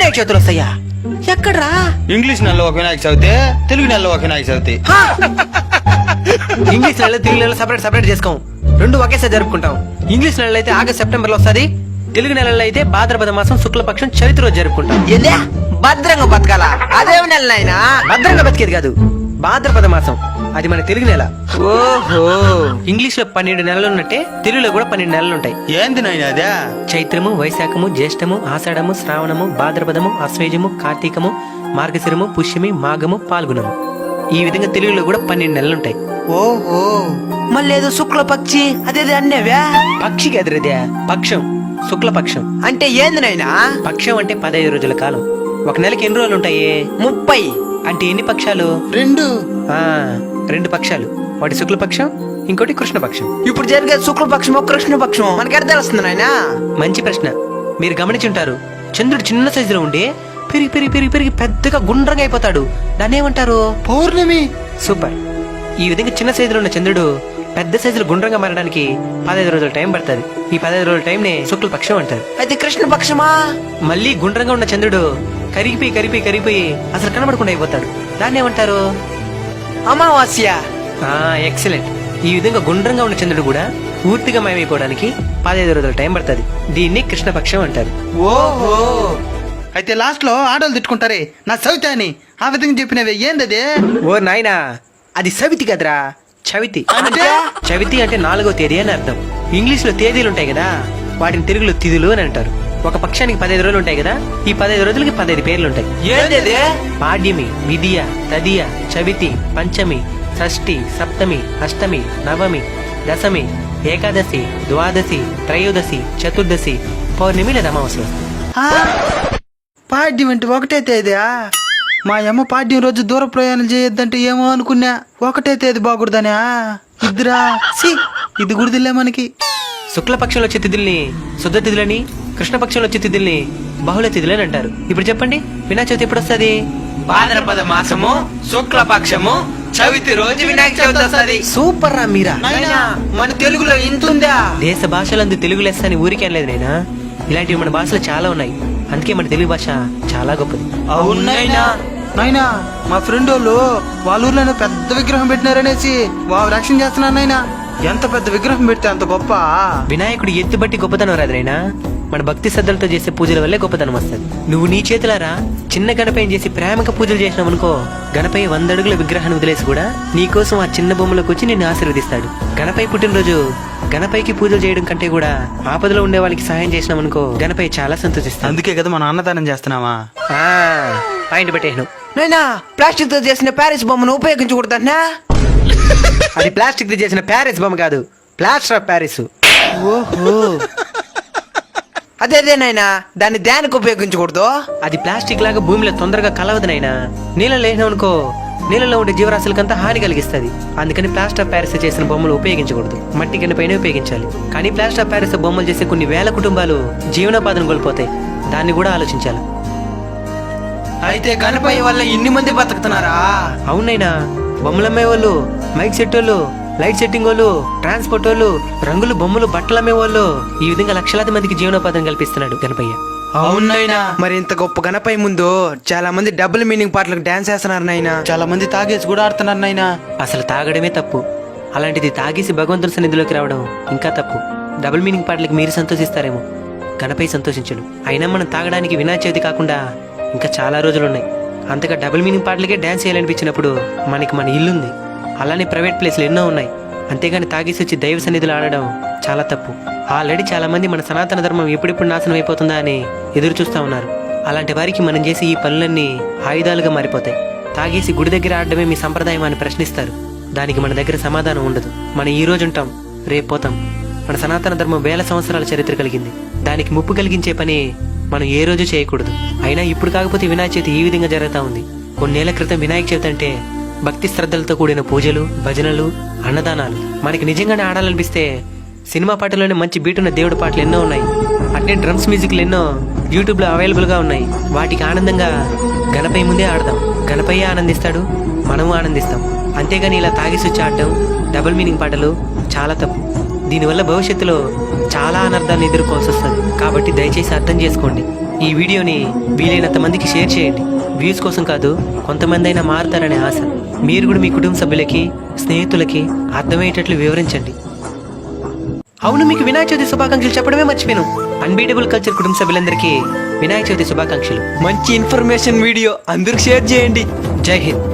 వినాయక చవితులు వస్తాయా? ఎక్కడ్రా? ఇంగ్లీష్ నెలలో ఒక వినాయక చవితి, తెలుగు నెలలో ఒక వినాయక చవితి. ఇంగ్లీష్ నెలలో తెలుగు నెలలో సపరేట్ చేసుకోం, రెండు ఒకేసారి జరుపుకుంటాం. ఇంగ్లీష్ నెలలో అయితే ఆగస్ట్ సెప్టెంబర్ లో వస్తుంది, తెలుగు నెలలో అయితే భాద్రపద మాసం శుక్లపక్షం చవితి రోజు జరుపుకుంటాం. ఏందే భద్రంగా బతకాల? అదేమి నెల నాయనా? భద్రంగా బతికేది కాదు, భాద్రపద మాసం అది మన తెలుగు నెల. ఓహో, ఇంగ్లీష్ లో 12 నెలలు ఉన్నట్టే తెలుగులో కూడా 12 నెలలు ఉంటాయి. ఏంది నాయన అదే? చైత్రము, వైశాఖము, జ్యేష్ఠము, ఆషాఢము, శ్రావణము, భాద్రపదము, అశ్వేజము, కార్తీకము, మార్గశిరము, పుష్యమి, మాఘము, పాల్గొనము. ఈ విధంగా తెలుగులో కూడా 12 నెలలుంటాయి. ఓహో, మళ్ళీ ఏదో శుక్ల పక్షి అదేది అన్నేవ్యా? పక్షికి ఎదురుదే పక్షం, శుక్లపక్షం. అంటే ఏంది నాయనా? పక్షం అంటే 15 రోజుల కాలం. ఒక నెలకి ఎన్ని రోజులు ఉంటాయి? 30. అంటే ఎన్ని పక్షాలు? 2. 2 పక్షాలు. ఒకటి శుక్లపక్షం, ఇంకోటి కృష్ణపక్షం. ఇప్పుడు జరిగే శుక్లపక్షమో కృష్ణపక్షమో మనకి ఎక్కడ తెలుస్తుంది నాయనా? మంచి ప్రశ్న. మీరు గమనించుంటారు, చంద్రుడు చిన్న సైజులో ఉండి పెరిగి పెరిగి పెరిగి పెరిగి పెద్దగా గుండ్రంగా అయిపోతాడు. దాన్ని ఏమంటారు? పౌర్ణమి. సూపర్. ఈ విధంగా చిన్న సైజులో ఉన్న చంద్రుడు పెద్ద సైజులో గుండ్రంగా మారడానికి 15 రోజుల టైం పడుతుంది. ఈ 15 రోజుల టైం నే శుక్లపక్షం అంటారు. అయితే కృష్ణపక్షమా? మళ్ళీ గుండ్రంగా ఉన్న చంద్రుడు కరిగిపోయి కరిగిపోయి కరిగిపోయి అసలు కనబడకుండా అయిపోతాడు. దాన్ని ఏమంటారు? అమావాస్య. ఎక్సలెంట్. ఈ విధంగా గుండ్రంగా ఉన్న చంద్రుడు కూడా పూర్తిగా మాయమైపోవడానికి 15 రోజుల టైం పడుతుంది. దీన్ని కృష్ణపక్షం అంటారు. ఓహో, అయితే లాస్ట్ లో ఆడోళ్ళు తిట్టుకుంటారే నా చవితి అని, ఆ విధంగా చెప్పినవే ఏందదే? ఓ నాయనా, అది సవితి కదరా, చవితి. అంటే? చవితి అంటే 4వ తేదీ అని అర్థం. ఇంగ్లీష్ లో తేదీలు ఉంటాయి కదా, వాటిని తెలుగులో తిథులు అని అంటారు. ఒక పక్షానికి 15 రోజులు ఉంటాయి కదా, ఈ 15 రోజులకి 15 పేర్లు ఉంటాయి. ఏంది? పాడ్యమి, విధియ, తదియ, చవితి, పంచమి, షష్ఠి, సప్తమి, అష్టమి, నవమి, దశమి, ఏకాదశి, ద్వాదశి, త్రయోదశి, చతుర్దశి, పౌర్ణమి లేదా అమావాస్య. పాడ్యం అంటే ఒకటే తేదీయా? మా అమ్మ పాడ్యం రోజు దూర ప్రయాణం చేయొద్దంటే ఏమో అనుకున్నా, ఒకటే తేదీ బాగుడదనా? ఇద్దరా ఇది గుడిదిలే మనకి. శుక్లపక్షంలో వచ్చే తిథుల్ని శుద్ధ తిథులని, కృష్ణపక్షంలో వచ్చే తిథుల్ని బహుళ తిథులని అంటారు. ఇప్పుడు చెప్పండి, వినాయక చవితి ఎప్పుడు వస్తుంది? భాద్రపద మాసము శుక్లపక్షము చవితి రోజు వినాయక చవితి వస్తుంది. సూపర్ రా మీరా. నాయనా, మన తెలుగులో ఇంతుందా? దేశ భాషలందు తెలుగు లెస్స అని ఊరికే అనలేదు నైనా, ఇలాంటివి మన భాషలో చాలా ఉన్నాయి. అందుకే మన తెలుగు భాష చాలా గొప్పది. అవునైనా నాయనా, మా ఫ్రెండ్ వాళ్ళు వాళ్ళ ఊర్లో పెద్ద విగ్రహం పెట్టినారనేసి వారు రక్షణ చేస్తున్నారు నాయనా. ఎంత పెద్ద విగ్రహం పెడితే అంత గొప్ప. వినాయకుడు ఎత్తుబట్టి గొప్పతనం రాదు నైనా, మన భక్తి శ్రద్ధలతో చేసే పూజల వల్లే గొప్పతనం వస్తుంది. నువ్వు నీ చేతులారా చిన్న గణపయ్యని చేసి ప్రేమగా పూజలు చేసినావు అనుకో, గణపయ్య 100 అడుగుల విగ్రహాన్ని వదిలేసి కూడా నీకోసం ఆ చిన్న బొమ్మలోకి వచ్చి నిన్ను ఆశీర్వదిస్తాడు. గణపయ్య పుట్టినరోజు గణపయ్యకి పూజలు చేయడం కంటే కూడా ఆపదలో ఉండే వాళ్ళకి సహాయం చేసినాం అనుకో, గణపయ్య చాలా సంతోషిస్తాడు. అందుకే కదా మనం అన్నదానం చేస్తున్నావా? పాయింట్ పెట్టేను. నైనా, ప్లాస్టిక్ తో చేసిన ప్యారిస్ బొమ్మను ఉపయోగించకూడదన్నా? అది ప్లాస్టిక్ తో చేసిన ప్యారిస్ బొమ్మ కాదు, ప్లాస్టర్ ఆఫ్ ప్యారిస్. ఓహో, అదేనాయనా, దాన్ని దేనికి ఉపయోగించకూడదు? అది ప్లాస్టిక్ లాగా భూమిలో తొందరగా కలవదు నైనా. నీళ్ళలో వేసినావు అనుకో, నీళ్ళలో ఉండే జీవరాశులకంతా హాని కలిగిస్తుంది. అందుకని ప్లాస్టర్ ఆఫ్ ప్యారిస్ చేసిన బొమ్మలు ఉపయోగించకూడదు, మట్టి గణపైనే ఉపయోగించాలి. కానీ ప్లాస్టర్ ఆఫ్ ప్యారిస్ బొమ్మలు చేసే కొన్ని వేల కుటుంబాలు జీవనోపాధిని కోల్పోతాయి. దాన్ని కూడా ఆలోచించాలి. అయితే గణపయ్య వల్ల ఇన్ని మంది బతుకుతున్నారా? అవునైనా, బొమ్మలమ్మే వాళ్ళు, మైక్ సెట్ వాళ్ళు, లైట్ సెట్టింగ్ వాళ్ళు, ట్రాన్స్పోర్ట్ వాళ్ళు, రంగులు బొమ్మలు బట్టలు అమ్మే వాళ్ళు, ఈ విధంగా లక్షలాది మందికి జీవనోపాధిని కల్పిస్తున్నాడు గణపయ్య. అవునైనా, మరి ఇంత గొప్ప గణపయ్య ముందు చాలా మంది డబుల్ మీనింగ్ పాటలకు డాన్స్ చేస్తున్నారు నాయనా. చాలా మంది తాగేసి కూడా ఆడుతున్నారు నాయనా. అసలు తాగడమే తప్పు, అలాంటిది తాగేసి భగవంతుని సన్నిధిలోకి రావడం ఇంకా తప్పు. డబుల్ మీనింగ్ పాటలకు మీరు సంతోషిస్తారేమో, గణపయ్య సంతోషించడు. అయినా మనం తాగడానికి వినాయక చవితి కాకుండా ఇంకా చాలా రోజులున్నాయి. అంతగా డబుల్ మీనింగ్ పాటలకే డాన్స్ చేయాలనిపించినప్పుడు మనకి మన ఇల్లుంది, అలానే ప్రైవేట్ ప్లేస్లు ఎన్నో ఉన్నాయి. అంతేగాని తాగేసి వచ్చి దైవ సన్నిధిలో ఆడడం చాలా తప్పు. ఆల్రెడీ చాలా మంది మన సనాతన ధర్మం ఎప్పుడెప్పుడు నాశనం అయిపోతుందా అని ఎదురు చూస్తా ఉన్నారు. అలాంటి వారికి మనం చేసే ఈ పనులన్నీ ఆయుధాలుగా మారిపోతాయి. తాగేసి గుడి దగ్గర ఆడడమే మీ సంప్రదాయం అని ప్రశ్నిస్తారు. దానికి మన దగ్గర సమాధానం ఉండదు. మనం ఈ రోజు ఉంటాం, రేపు పోతాం. మన సనాతన ధర్మం వేల సంవత్సరాల చరిత్ర కలిగింది. దానికి ముప్పు కలిగించే పని మనం ఏ రోజు చేయకూడదు. అయినా ఇప్పుడు కాకపోతే వినాయక చవితి ఈ విధంగా జరుగుతూ ఉంది. కొన్నేళ్ల క్రితం వినాయక చవితి అంటే భక్తి శ్రద్ధలతో కూడిన పూజలు, భజనలు, అన్నదానాలు. మనకి నిజంగానే ఆడాలనిపిస్తే సినిమా పాటలోనే మంచి బీటున్న దేవుడి పాటలు ఎన్నో ఉన్నాయి. అట్నే డ్రమ్స్ మ్యూజిక్లు ఎన్నో యూట్యూబ్లో అవైలబుల్గా ఉన్నాయి. వాటికి ఆనందంగా గణపయ్య ముందే ఆడదాం. గణపయ్య ఆనందిస్తాడు, మనము ఆనందిస్తాం. అంతేగాని ఇలా తాగేసి వచ్చి ఆడటం, డబుల్ మీనింగ్ పాటలు చాలా తప్పు. దీనివల్ల భవిష్యత్తులో చాలా అనర్థాలను ఎదుర్కోవాల్సి వస్తుంది. కాబట్టి దయచేసి అర్థం చేసుకోండి. ఈ వీడియోని వీలైనంత మందికి షేర్ చేయండి. వ్యూస్ కోసం కాదు, కొంతమంది అయినా మారుతారనే ఆశ. మీరు కూడా మీ కుటుంబ సభ్యులకి, స్నేహితులకి అర్థమయ్యేటట్లు వివరించండి. అవును, మీకు వినాయక చవితి శుభాకాంక్షలు చెప్పడమే మర్చిపోయాను. అన్బీటబుల్ కల్చర్ కుటుంబ సభ్యులందరికీ వినాయక చవితి శుభాకాంక్షలు. మంచి ఇన్ఫర్మేషన్ వీడియో అందరికి షేర్ చేయండి. జై హింద్.